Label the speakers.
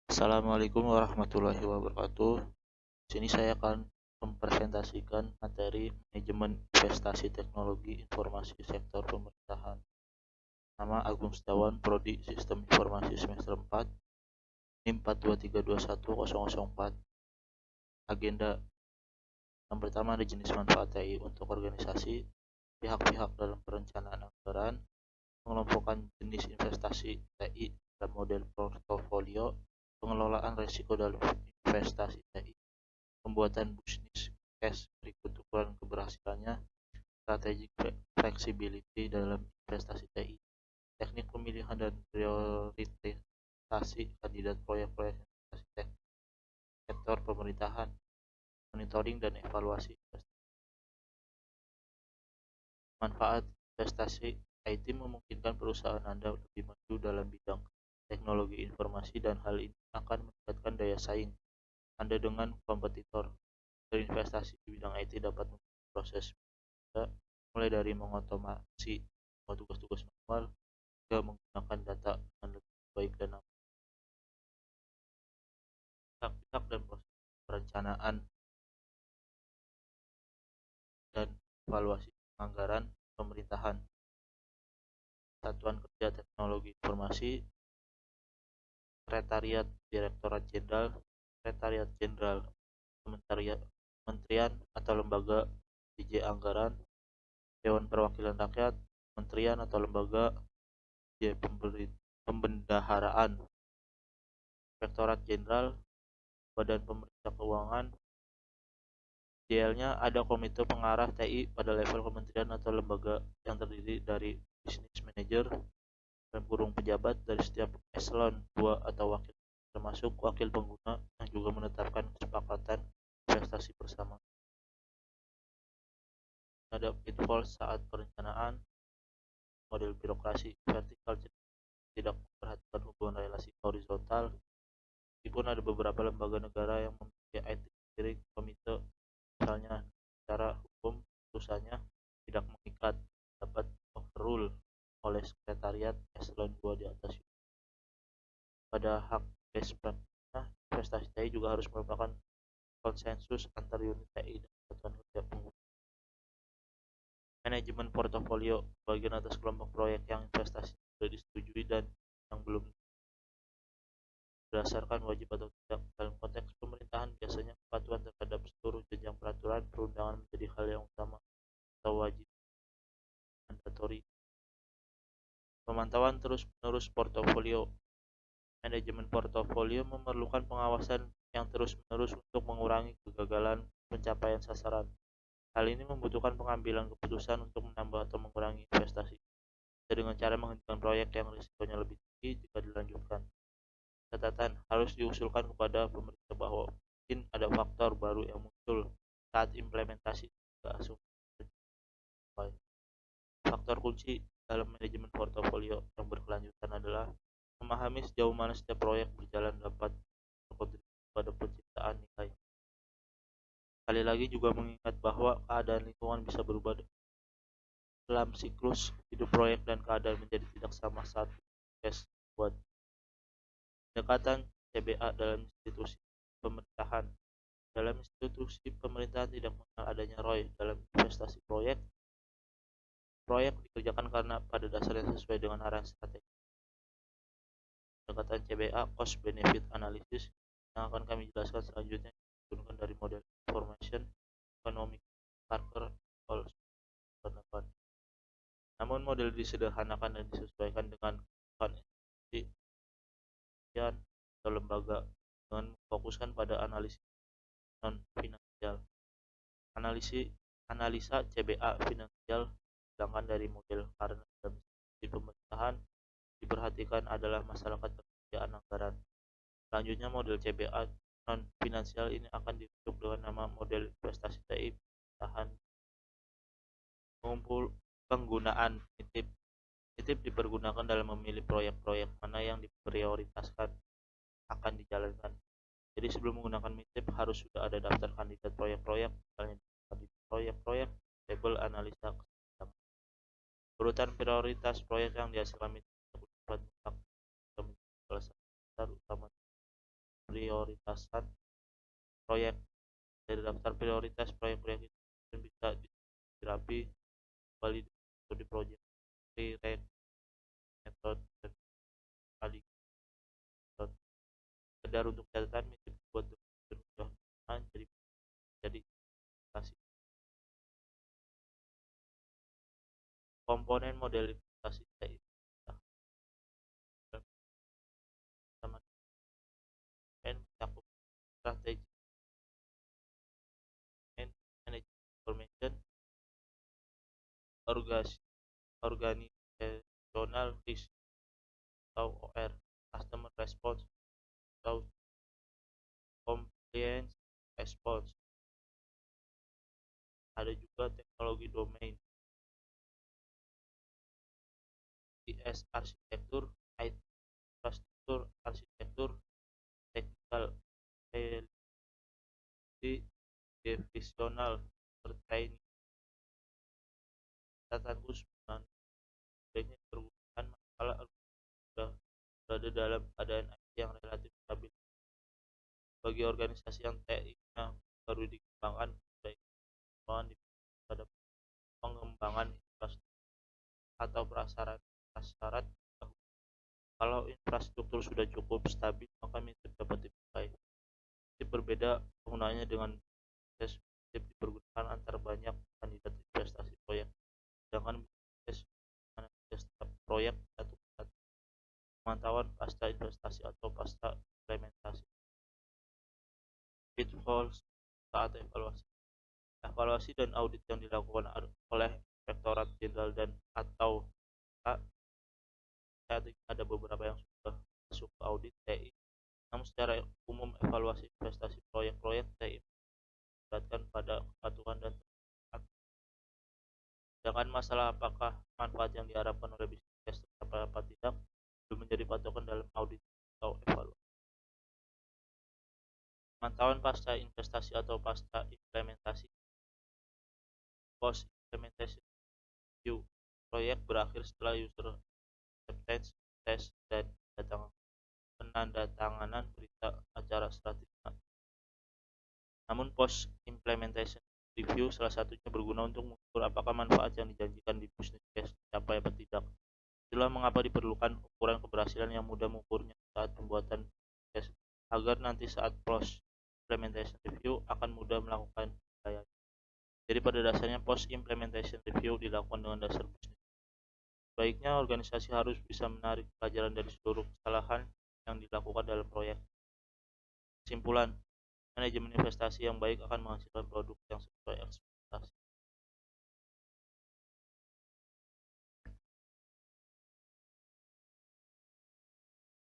Speaker 1: Assalamualaikum warahmatullahi wabarakatuh. Di sini saya akan mempresentasikan materi manajemen investasi teknologi informasi sektor pemerintahan. Nama Agung Setiawan, Prodi Sistem Informasi semester 4, NIM 423210004. Agenda yang pertama ada jenis manfaat TI untuk organisasi, pihak-pihak dalam perencanaan anggaran, mengelompokkan jenis investasi TI dalam model portofolio, pengelolaan risiko dalam investasi TI, pembuatan bisnis case berikut ukuran keberhasilannya, strategic flexibility dalam investasi TI, teknik pemilihan dan priorisasi kandidat proyek-proyek investasi sektor pemerintahan, monitoring dan evaluasi investasi. Manfaat investasi IT memungkinkan perusahaan Anda lebih maju dalam bidang teknologi informasi dan hal ini akan meningkatkan daya saing Anda dengan kompetitor. Berinvestasi di bidang IT dapat membantu proses mulai dari mengotomasi tugas-tugas manual hingga menggunakan data dengan lebih baik dan aman. Pihak-pihak dan proses perencanaan dan evaluasi anggaran pemerintahan. Satuan Kerja Teknologi Informasi, Sekretariat Direktorat Jenderal, Sekretariat Jenderal Kementerian atau lembaga DJ Anggaran, Dewan Perwakilan Rakyat, kementerian atau lembaga DJ Pembendaharaan, Inspektorat Jenderal, Badan Pemeriksa Keuangan. Idealnya ada komite pengarah TI pada level kementerian atau lembaga yang terdiri dari business manager dan kurung pejabat dari setiap eselon 2 atau wakil, termasuk wakil pengguna yang juga menetapkan kesepakatan investasi bersama. Ada pitfall saat perencanaan, model birokrasi vertikal tidak memperhatikan hubungan relasi horizontal. Meskipun ada beberapa lembaga negara yang memiliki IT steering komite, misalnya secara hukum putusannya tidak mengikat, dapat overrule oleh sekretariat eselon 2 di atas. Pada hak best practice, investasi TI juga harus merupakan konsensus antar unit TI dan satuan kerja pengguna. Manajemen portofolio, bagian atas kelompok proyek yang investasi sudah disetujui dan yang belum berdasarkan wajib atau tidak. Dalam konteks pemerintahan, biasanya kepatuhan terhadap seluruh jenjang peraturan perundangan menjadi hal yang utama atau wajib mandatori. Pemantauan terus-menerus portofolio. Manajemen portofolio memerlukan pengawasan yang terus-menerus untuk mengurangi kegagalan pencapaian sasaran. Hal ini membutuhkan pengambilan keputusan untuk menambah atau mengurangi investasi dengan cara menghentikan proyek yang risikonya lebih tinggi jika dilanjutkan. Catatan harus diusulkan kepada pemerintah bahwa mungkin ada faktor baru yang muncul saat implementasi asumsi. Faktor kunci dalam manajemen portofolio yang berkelanjutan adalah memahami sejauh mana setiap proyek berjalan dapat berkontribusi pada penciptaan nilai. Sekali lagi juga mengingat bahwa keadaan lingkungan bisa berubah dalam siklus hidup proyek dan keadaan menjadi tidak sama saat proses buat. Pendekatan CBA dalam institusi pemerintahan. Dalam institusi pemerintahan tidak mengenal adanya ROI dalam investasi proyek. Proyek dikerjakan karena pada dasarnya sesuai dengan arahan strategi. Pendekatan CBA cost benefit analysis yang akan kami jelaskan selanjutnya diturunkan dari model information economic Parker Hall 8. Namun model disederhanakan dan disesuaikan dengan kebutuhan institusi atau lembaga dengan memfokuskan pada analisis non finansial. Analisa CBA finansial sedangkan dari model karena dalam institusi pemerintahan diperhatikan adalah masalah ketersediaan anggaran. Selanjutnya model CBA non finansial ini akan dibentuk dengan nama model investasi TI pemerintahan. Mengumpul penggunaan NITIP. NITIP dipergunakan dalam memilih proyek-proyek mana yang diprioritaskan akan dijalankan. Jadi sebelum menggunakan NITIP harus sudah ada daftar kandidat proyek-proyek, misalnya proyek-proyek, tabel analisa kesedaran. Urutan prioritas proyek yang dihasilkan NITIP dapat salah satu dasar utama pemprioritasan proyek. Dari daftar prioritas proyek-proyek itu bisa dirapi kembali di metode project rewrite method dan kali method. Sekedar untuk catatan, mirip buat sudah jadi investasi. Komponen model investasi TI sama mencakup strategi management information, organizational risk atau OR, customer response atau compliance response. Ada juga teknologi domain, IS arsitektur, IT infrastruktur, arsitektur, technical, divisional, training. Catatan khusus adanya perguruan masalah sudah berada dalam keadaan IT yang relatif stabil. Bagi organisasi yang TI-nya baru dikembangkan, baik pada pengembangan infrastruktur atau prasyarat. Kalau infrastruktur sudah cukup stabil, maka methode dapat dipakai. Ini berbeda penggunaannya dengan proses dipergunakan antar banyak kandidat investasi proyek. Sedangkan proses setiap proyek satu persatu. Pemantauan pasca investasi atau pasca implementasi. Pitfalls saat evaluasi. Evaluasi dan audit yang dilakukan oleh Inspektorat Jenderal dan atau ada beberapa yang sudah masuk ke audit TI. Namun secara umum evaluasi investasi proyek-proyek TI melibatkan pada kepatuhan dan tepat. Sedangkan masalah apakah manfaat yang diharapkan oleh bisnis tercapai apa tidak belum menjadi patokan dalam audit atau evaluasi. Pemantauan pasca investasi atau pasca implementasi. Post implementation review. Proyek berakhir setelah user acceptance test dan penandatanganan berita acara strategi. Namun post implementation review salah satunya berguna untuk mengukur apakah manfaat yang dijanjikan di business case tercapai atau tidak. Itulah mengapa diperlukan ukuran keberhasilan yang mudah mengukurnya saat pembuatan case, agar nanti saat post implementation review akan mudah melakukan penilaian. Jadi pada dasarnya post implementation review dilakukan dengan dasar bisnis. Baiknya organisasi harus bisa menarik pelajaran dari seluruh kesalahan yang dilakukan dalam proyek. Kesimpulan, manajemen investasi yang baik akan menghasilkan produk yang sesuai ekspektasi.